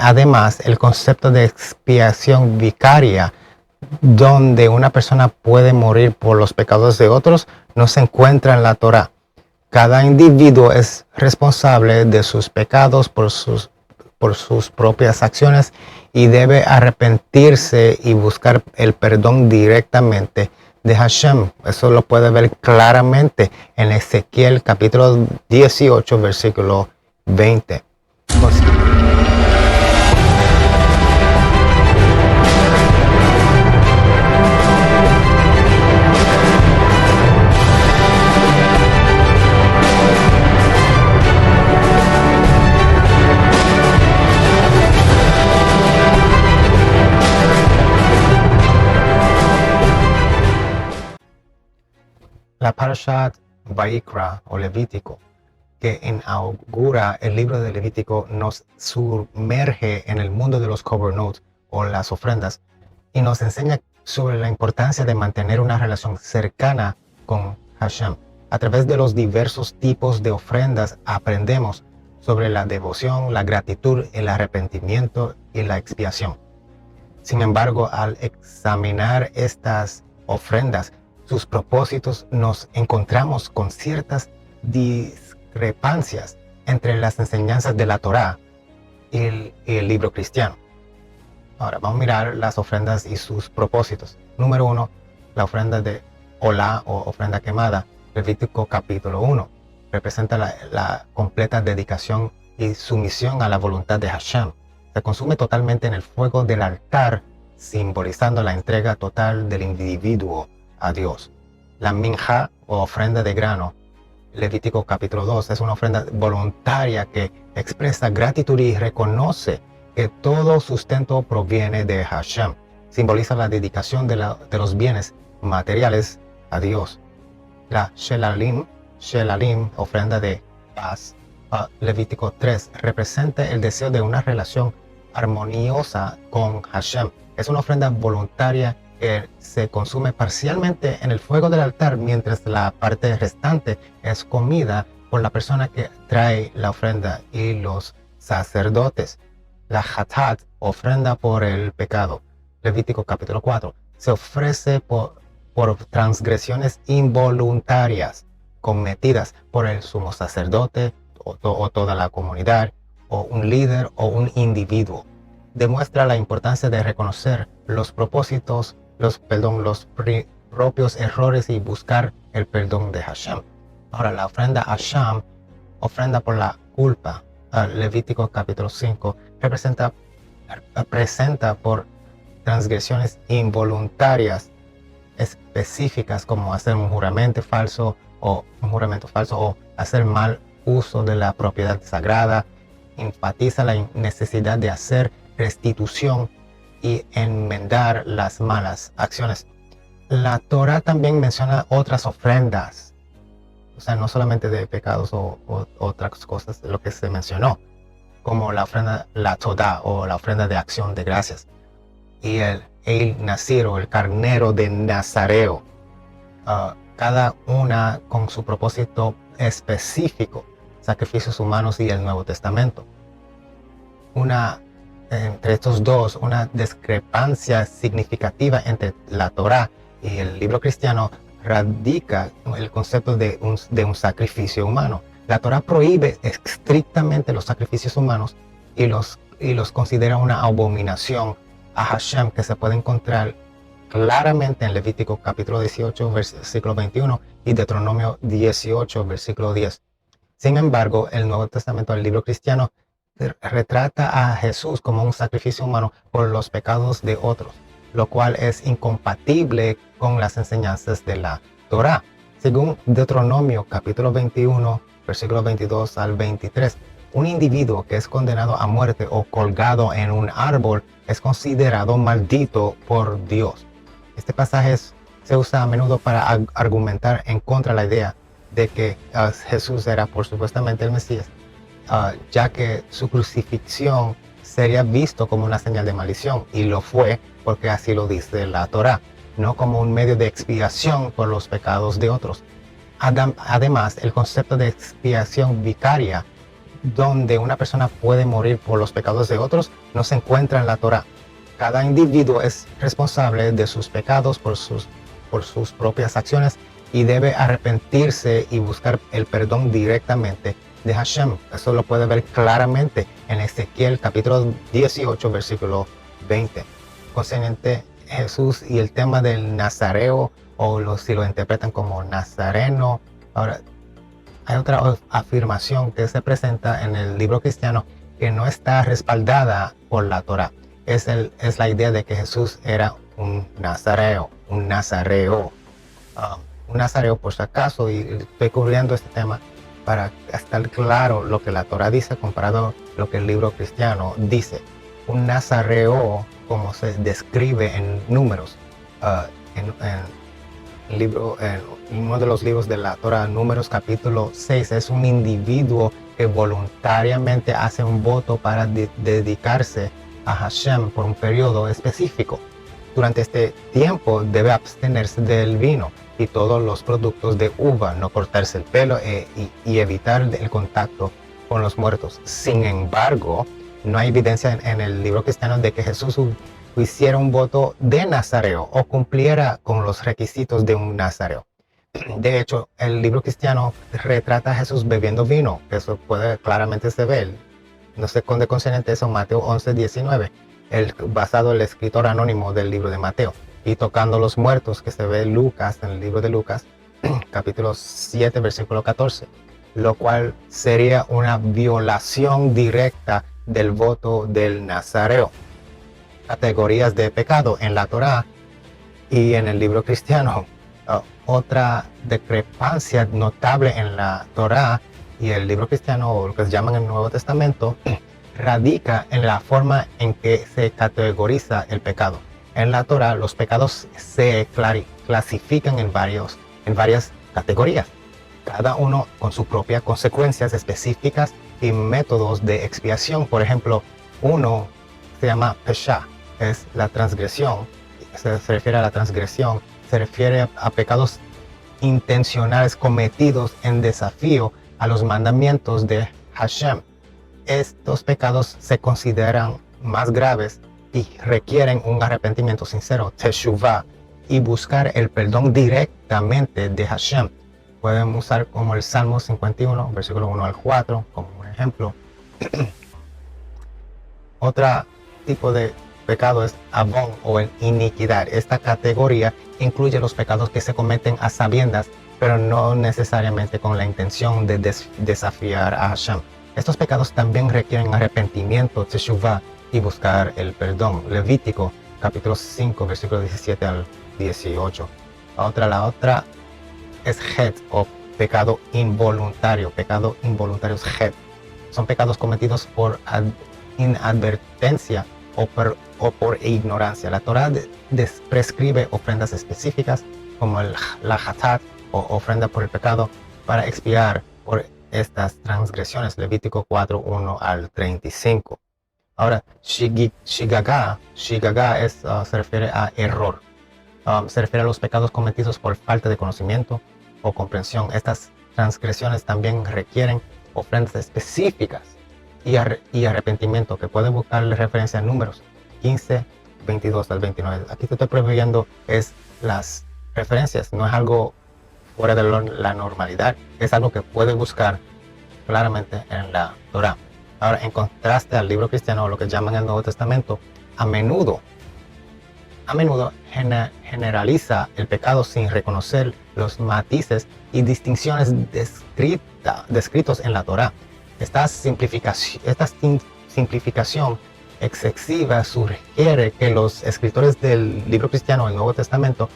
Además, el concepto de expiación vicaria, donde una persona puede morir por los pecados de otros, no se encuentra en la Torá. Cada individuo es responsable de sus pecados por sus propias acciones y debe arrepentirse y buscar el perdón directamente de Hashem. Eso lo puede ver claramente en Ezequiel capítulo 18, versículo 20. La Parashat Vayikra o Levítico, que inaugura el libro de Levítico, nos sumerge en el mundo de los korbanot o las ofrendas y nos enseña sobre la importancia de mantener una relación cercana con Hashem. A través de los diversos tipos de ofrendas aprendemos sobre la devoción, la gratitud, el arrepentimiento y la expiación. Sin embargo, al examinar estas ofrendas, sus propósitos, nos encontramos con ciertas discrepancias entre las enseñanzas de la Torá y el libro cristiano. Ahora vamos a mirar las ofrendas y sus propósitos. Número 1, la ofrenda de Olá o ofrenda quemada, Levítico capítulo 1. Representa la completa dedicación y sumisión a la voluntad de Hashem. Se consume totalmente en el fuego del altar, simbolizando la entrega total del individuo a Dios. La minja o ofrenda de grano, Levítico capítulo 2, es una ofrenda voluntaria que expresa gratitud y reconoce que todo sustento proviene de Hashem. Simboliza la dedicación de los bienes materiales a Dios. La shelalim, ofrenda de paz, Levítico 3, representa el deseo de una relación armoniosa con Hashem. Es una ofrenda voluntaria que se consume parcialmente en el fuego del altar, mientras la parte restante es comida por la persona que trae la ofrenda y los sacerdotes. La hatat, ofrenda por el pecado, Levítico capítulo 4, se ofrece por transgresiones involuntarias cometidas por el sumo sacerdote o toda la comunidad, o un líder o un individuo. Demuestra la importancia de reconocer los propósitos, los propios errores y buscar el perdón de Hashem. Ahora, la ofrenda Asham, ofrenda por la culpa, Levítico capítulo 5, presenta por transgresiones involuntarias específicas como hacer un juramento falso o hacer mal uso de la propiedad sagrada. Enfatiza la necesidad de hacer restitución y enmendar las malas acciones. La Torah también menciona otras ofrendas, o sea, no solamente de pecados o otras cosas de lo que se mencionó, como la ofrenda, la Todá o la ofrenda de acción de gracias, y el Nazir o el carnero de Nazareo, cada una con su propósito específico, sacrificios humanos y el Nuevo Testamento. Entre estos dos, una discrepancia significativa entre la Torá y el libro cristiano radica el concepto de un sacrificio humano. La Torá prohíbe estrictamente los sacrificios humanos y los considera una abominación a Hashem, que se puede encontrar claramente en Levítico capítulo 18, versículo 21 y Deuteronomio 18, versículo 10. Sin embargo, el Nuevo Testamento, el libro cristiano, retrata a Jesús como un sacrificio humano por los pecados de otros, lo cual es incompatible con las enseñanzas de la Torá. Según Deuteronomio capítulo 21, versículos 22 al 23, un individuo que es condenado a muerte o colgado en un árbol es considerado maldito por Dios. Este pasaje se usa a menudo para argumentar en contra de la idea de que Jesús era por supuestamente el Mesías, ya que su crucifixión sería visto como una señal de maldición, y lo fue porque así lo dice la Torá, no como un medio de expiación por los pecados de otros. Además, el concepto de expiación vicaria donde una persona puede morir por los pecados de otros no se encuentra en la Torá. Cada individuo es responsable de sus pecados por sus propias acciones y debe arrepentirse y buscar el perdón directamente de Hashem. Eso lo puede ver claramente en Ezequiel capítulo 18 versículo 20 concerniente Jesús y el tema del nazareo, o si lo interpretan como nazareno. Ahora, hay otra afirmación que se presenta en el libro cristiano que no está respaldada por la Torá. Es la idea de que Jesús era un nazareo. Un nazareo por si acaso, y estoy cubriendo este tema para estar claro lo que la Torá dice comparado a lo que el libro cristiano dice. Un nazareo, como se describe en Números, en uno de los libros de la Torá, Números capítulo 6, es un individuo que voluntariamente hace un voto para dedicarse a Hashem por un periodo específico. Durante este tiempo debe abstenerse del vino y todos los productos de uva, no cortarse el pelo y evitar el contacto con los muertos. Sin embargo, no hay evidencia en el libro cristiano de que Jesús hiciera un voto de nazareo o cumpliera con los requisitos de un nazareo. De hecho, el libro cristiano retrata a Jesús bebiendo vino, que eso puede claramente se ver. No sé dónde concerniente eso, Mateo 11:19, basado en el escritor anónimo del libro de Mateo. Y tocando los muertos, que se ve en Lucas, en el libro de Lucas, capítulo 7, versículo 14, lo cual sería una violación directa del voto del nazareo. Categorías de pecado en la Torá y en el libro cristiano. Otra discrepancia notable en la Torá y el libro cristiano, o lo que se llama en el Nuevo Testamento, radica en la forma en que se categoriza el pecado. En la Torá, los pecados se clasifican en varias categorías, cada uno con sus propias consecuencias específicas y métodos de expiación. Por ejemplo, uno se llama Pesha, es la transgresión, se refiere a la transgresión, se refiere a pecados intencionales cometidos en desafío a los mandamientos de Hashem. Estos pecados se consideran más graves y requieren un arrepentimiento sincero, teshuvah, y buscar el perdón directamente de Hashem. Pueden usar como el Salmo 51, versículo 1 al 4, como un ejemplo. Otro tipo de pecado es avon o iniquidad. Esta categoría incluye los pecados que se cometen a sabiendas, pero no necesariamente con la intención de desafiar a Hashem. Estos pecados también requieren arrepentimiento, teshuvah, y buscar el perdón. Levítico, capítulo 5, versículo 17 al 18. La otra es het, o pecado involuntario. Pecado involuntario es het. Son pecados cometidos por inadvertencia o por ignorancia. La Torá prescribe ofrendas específicas como la hatat, o ofrenda por el pecado, para expiar por estas transgresiones. Levítico 4, 1 al 35. Ahora, shigaga se refiere a error. Se refiere a los pecados cometidos por falta de conocimiento o comprensión. Estas transgresiones también requieren ofrendas específicas y arrepentimiento, que pueden buscarle referencia a Números 15, 22 al 29. Aquí te estoy prohibiendo las referencias, no es algo fuera de la normalidad, es algo que puedes buscar claramente en la Torá. Ahora, en contraste al libro cristiano, o lo que llaman el Nuevo Testamento, a menudo generaliza el pecado sin reconocer los matices y distinciones descritos en la Torá. Esta simplificación excesiva sugiere que los escritores del libro cristiano, el Nuevo Testamento,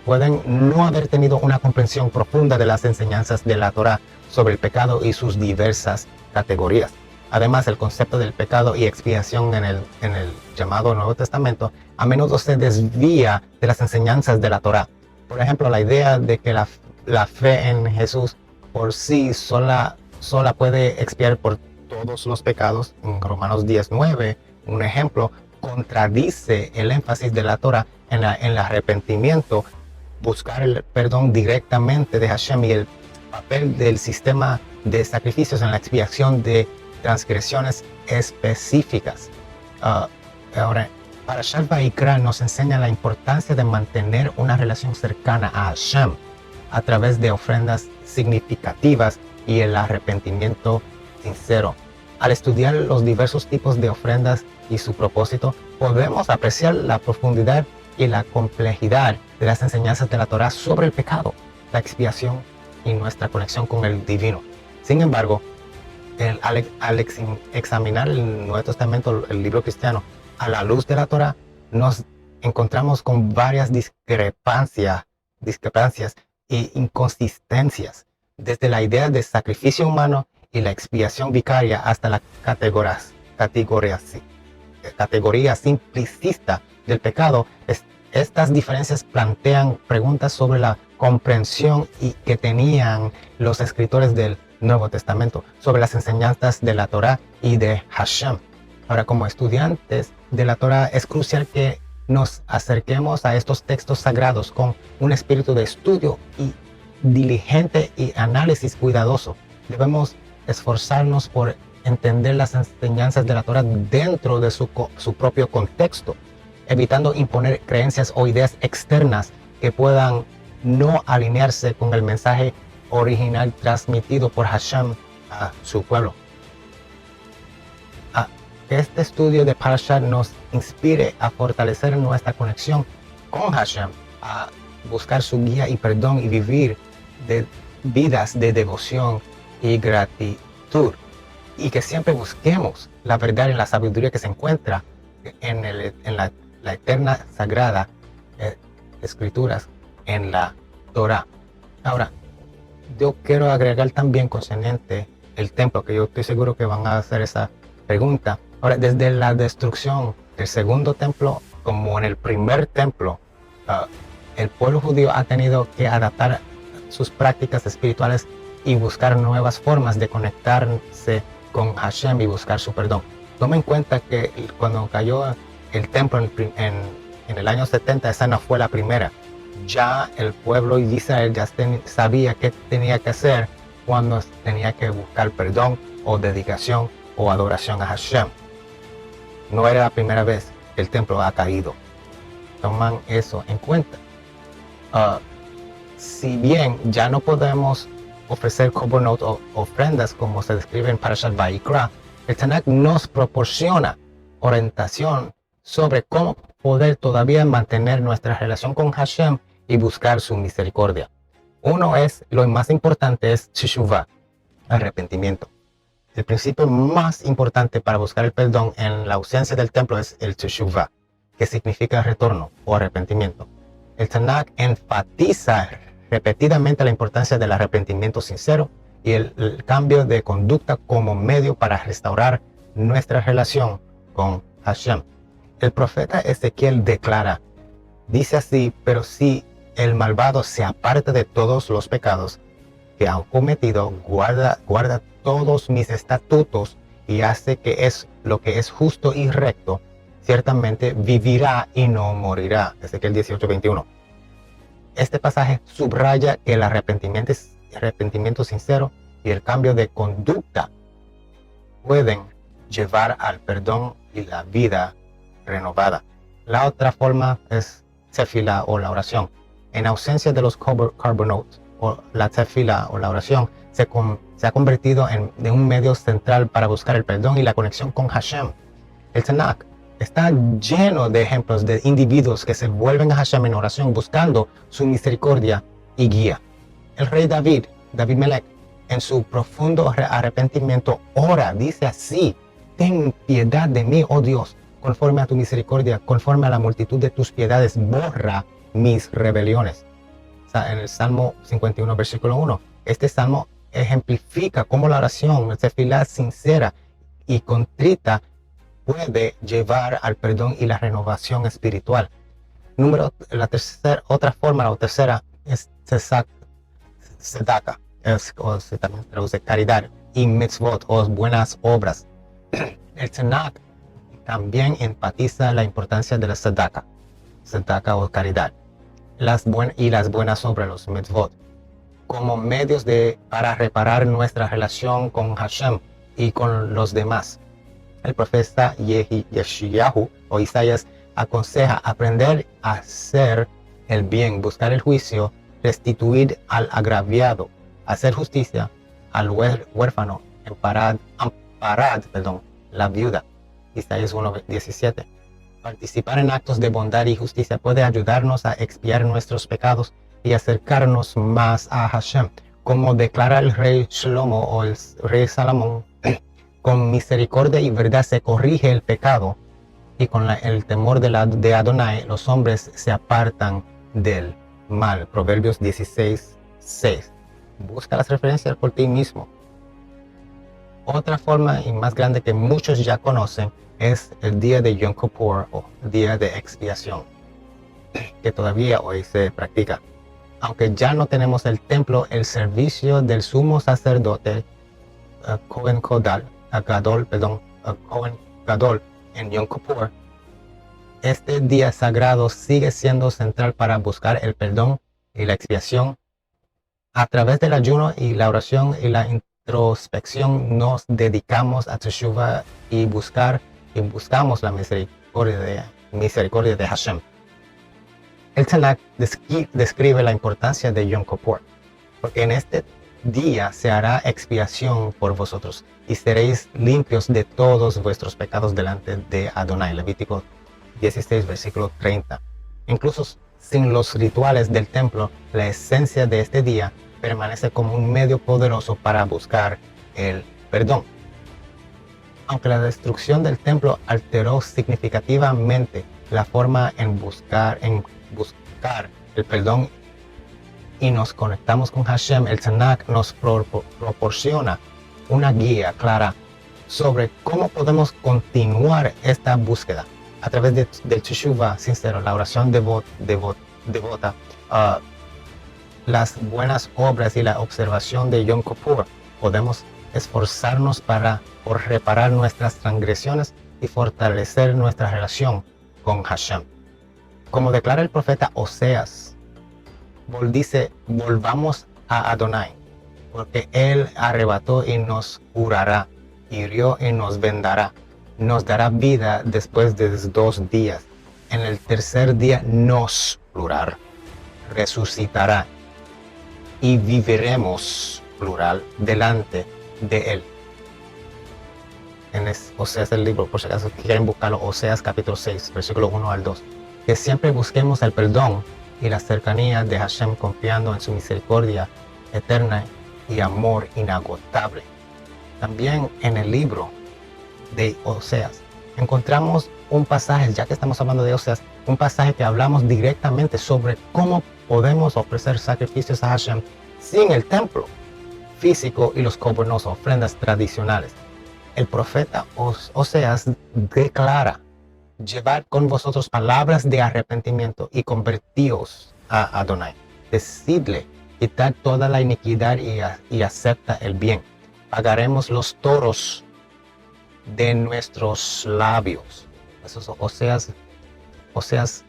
pueden no haber tenido una comprensión profunda de las enseñanzas de la Torá sobre el pecado y sus diversas categorías. Además, el concepto del pecado y expiación en el llamado Nuevo Testamento a menudo se desvía de las enseñanzas de la Torá. Por ejemplo, la idea de que la fe en Jesús por sí sola puede expiar por todos los pecados, en Romanos 10:9, un ejemplo, contradice el énfasis de la Torá en el arrepentimiento, buscar el perdón directamente de Hashem y el papel del sistema de sacrificios en la expiación de transgresiones específicas. Ahora, Parashat Vayikra nos enseña la importancia de mantener una relación cercana a Hashem a través de ofrendas significativas y el arrepentimiento sincero. Al estudiar los diversos tipos de ofrendas y su propósito, podemos apreciar la profundidad y la complejidad de las enseñanzas de la Torá sobre el pecado, la expiación y nuestra conexión con el divino. Sin embargo, al examinar el Nuevo Testamento, el libro cristiano, a la luz de la Torá, nos encontramos con varias discrepancias e inconsistencias, desde la idea de sacrificio humano y la expiación vicaria hasta la categoría simplicista del pecado. Estas diferencias plantean preguntas sobre la comprensión que tenían los escritores del Nuevo Testamento sobre las enseñanzas de la Torá y de Hashem. Ahora, como estudiantes de la Torá, es crucial que nos acerquemos a estos textos sagrados con un espíritu de estudio y diligente y análisis cuidadoso. Debemos esforzarnos por entender las enseñanzas de la Torá dentro de su propio contexto, evitando imponer creencias o ideas externas que puedan no alinearse con el mensaje original transmitido por Hashem a su pueblo. Que este estudio de Parashat nos inspire a fortalecer nuestra conexión con Hashem, a buscar su guía y perdón y vivir vidas de devoción y gratitud, y que siempre busquemos la verdad en la sabiduría que se encuentra en la eterna sagrada escrituras, en la Torah. Ahora, yo quiero agregar también concerniente el templo, que yo estoy seguro que van a hacer esa pregunta. Ahora, desde la destrucción del segundo templo, como en el primer templo, el pueblo judío ha tenido que adaptar sus prácticas espirituales y buscar nuevas formas de conectarse con Hashem y buscar su perdón. Tomen en cuenta que cuando cayó el templo en el año 70, esa no fue la primera. Ya el pueblo de Israel ya sabía qué tenía que hacer cuando tenía que buscar perdón o dedicación o adoración a Hashem. No era la primera vez que el templo ha caído. Toman eso en cuenta. Si bien ya no podemos ofrecer korbanot o ofrendas como se describe en Parashat Vayikra, el Tanakh nos proporciona orientación sobre cómo poder todavía mantener nuestra relación con Hashem y buscar su misericordia. Lo más importante es teshuvah, arrepentimiento. El principio más importante para buscar el perdón en la ausencia del templo es el teshuvah, que significa retorno o arrepentimiento. El Tanakh enfatiza repetidamente la importancia del arrepentimiento sincero y el cambio de conducta como medio para restaurar nuestra relación con Hashem. El profeta Ezequiel declara, dice así: pero si el malvado se aparta de todos los pecados que han cometido, guarda todos mis estatutos y hace que es lo que es justo y recto, ciertamente vivirá y no morirá. Ezequiel 18:21. Este pasaje subraya que el arrepentimiento sincero y el cambio de conducta pueden llevar al perdón y la vida renovada. La otra forma es tefila o la oración. En ausencia de los korbanot, o la tefila o la oración se ha convertido en un medio central para buscar el perdón y la conexión con Hashem. El Tanakh está lleno de ejemplos de individuos que se vuelven a Hashem en oración buscando su misericordia y guía. El rey David Melech, en su profundo arrepentimiento, ora, dice así: ten piedad de mí, oh Dios, conforme a tu misericordia, conforme a la multitud de tus piedades, borra mis rebeliones. O sea, en el Salmo 51, versículo 1, este salmo ejemplifica cómo la oración, la tefilá sincera y contrita puede llevar al perdón y la renovación espiritual. Otra forma, la tercera, es tzedakah, o se también traduce caridad, y mitzvot, o buenas obras. El Tanakh también enfatiza la importancia de la tzedakah o caridad, las buenas obras, los mitzvot, como medios para reparar nuestra relación con Hashem y con los demás. El profeta Yeshayahu o Isaías aconseja aprender a hacer el bien, buscar el juicio, restituir al agraviado, hacer justicia al huérfano, amparad la viuda. Isaías 1:17. Participar en actos de bondad y justicia puede ayudarnos a expiar nuestros pecados y acercarnos más a Hashem, como declara el rey Shlomo o el rey Salomón. Con misericordia y verdad se corrige el pecado, y con el temor de Adonai los hombres se apartan del mal. Proverbios 16:6. Busca las referencias por ti mismo. Otra forma y más grande que muchos ya conocen es el día de Yom Kippur o día de expiación, que todavía hoy se practica. Aunque ya no tenemos el templo, el servicio del sumo sacerdote Kohen Gadol en Yom Kippur, este día sagrado sigue siendo central para buscar el perdón y la expiación. A través del ayuno y la oración y la introspección nos dedicamos a Teshuvah y buscamos la misericordia de Hashem. El Tanakh describe la importancia de Yom Kippur, porque en este día se hará expiación por vosotros y seréis limpios de todos vuestros pecados delante de Adonai. Levítico 16, versículo 30. Incluso sin los rituales del templo, la esencia de este día permanece como un medio poderoso para buscar el perdón. Aunque la destrucción del templo alteró significativamente la forma en buscar el perdón y nos conectamos con Hashem, el Tanakh nos proporciona una guía clara sobre cómo podemos continuar esta búsqueda a través del Teshuvah sincero, la oración devota, las buenas obras y la observación de Yom Kippur. Podemos esforzarnos por reparar nuestras transgresiones y fortalecer nuestra relación con Hashem. Como declara el profeta Oseas, dice: volvamos a Adonai, porque Él arrebató y nos curará, hirió y nos vendará, nos dará vida después de 2 días. En el tercer día nos, plural, resucitará y viviremos, plural, delante de Él. Oseas el libro, por si acaso quieren buscarlo, Oseas capítulo 6, versículo 1 al 2. Que siempre busquemos el perdón y la cercanía de Hashem, confiando en su misericordia eterna y amor inagotable. También en el libro de Oseas encontramos un pasaje, ya que estamos hablando de Oseas, un pasaje que hablamos directamente sobre cómo podemos ofrecer sacrificios a Hashem sin el templo físico y los korbanos, ofrendas tradicionales. El profeta Oseas declara: llevad con vosotros palabras de arrepentimiento y convertíos a Adonai. Decidle, quitad toda la iniquidad y acepta el bien. Pagaremos los toros de nuestros labios. Eso es Oseas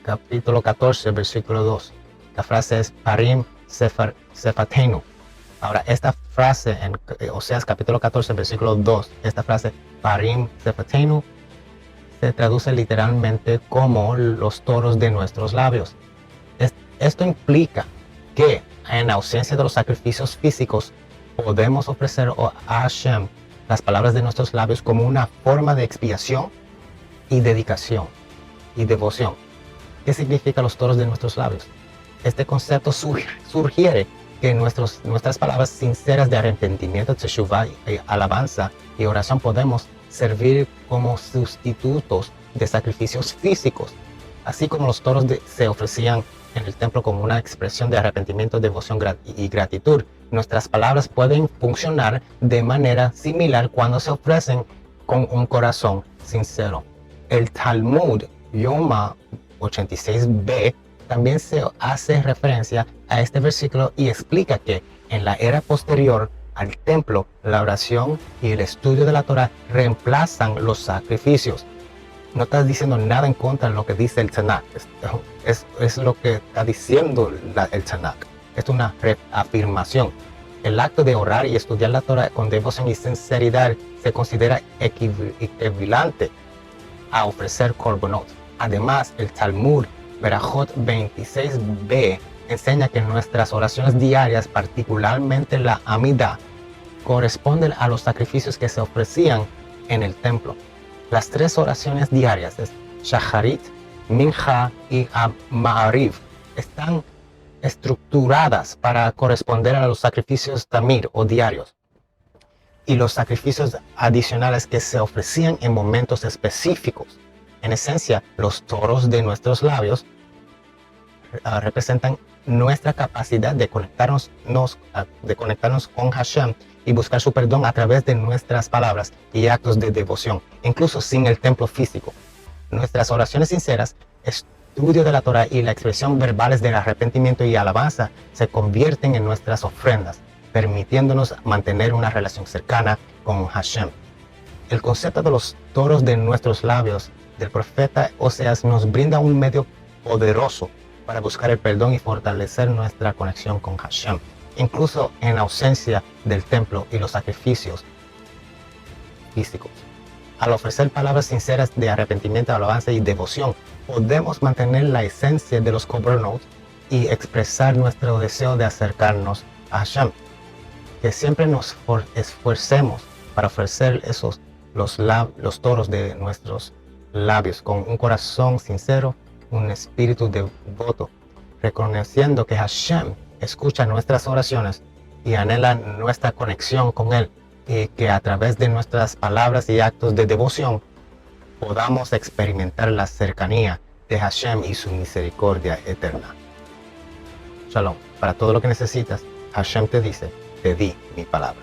capítulo 14, versículo 2. La frase es Parim Sefatenu. Ahora, esta frase en Oseas capítulo 14, versículo 2, esta frase Parim Sefatenu se traduce literalmente como los toros de nuestros labios. Esto implica que en ausencia de los sacrificios físicos podemos ofrecer a Hashem las palabras de nuestros labios como una forma de expiación y dedicación y devoción. ¿Qué significa los toros de nuestros labios? Este concepto sugiere que nuestras palabras sinceras de arrepentimiento, teshuvah, alabanza y oración podemos servir como sustitutos de sacrificios físicos, así como los toros se ofrecían en el templo como una expresión de arrepentimiento, devoción y gratitud. Nuestras palabras pueden funcionar de manera similar cuando se ofrecen con un corazón sincero. El Talmud Yoma 86b también se hace referencia a este versículo y explica que en la era posterior al templo, la oración y el estudio de la Torah reemplazan los sacrificios. No estás diciendo nada en contra de lo que dice el Tanakh. Es lo que está diciendo el Tanakh. Es una reafirmación. El acto de orar y estudiar la Torah con devoción y sinceridad se considera equivalente a ofrecer korbanot. Además, el Talmud Berajot 26b enseña que nuestras oraciones diarias, particularmente la Amidah, corresponden a los sacrificios que se ofrecían en el templo. Las 3 oraciones diarias, Shacharit, Mincha y Ma'ariv, están estructuradas para corresponder a los sacrificios tamid o diarios y los sacrificios adicionales que se ofrecían en momentos específicos. En esencia, los toros de nuestros labios representan nuestra capacidad de conectarnos con Hashem y buscar su perdón a través de nuestras palabras y actos de devoción, incluso sin el templo físico. Nuestras oraciones sinceras, estudio de la Torah y la expresión verbales del arrepentimiento y alabanza se convierten en nuestras ofrendas, permitiéndonos mantener una relación cercana con Hashem. El concepto de los toros de nuestros labios del profeta Oseas nos brinda un medio poderoso para buscar el perdón y fortalecer nuestra conexión con Hashem, incluso en ausencia del templo y los sacrificios físicos. Al ofrecer palabras sinceras de arrepentimiento, alabanza y devoción, podemos mantener la esencia de los korbanot y expresar nuestro deseo de acercarnos a Hashem. Que siempre nos esforcemos para ofrecer los toros de nuestros labios con un corazón sincero, un espíritu devoto, reconociendo que Hashem escucha nuestras oraciones y anhela nuestra conexión con Él, y que a través de nuestras palabras y actos de devoción podamos experimentar la cercanía de Hashem y su misericordia eterna. Shalom. Para todo lo que necesitas, Hashem te dice, te di mi palabra.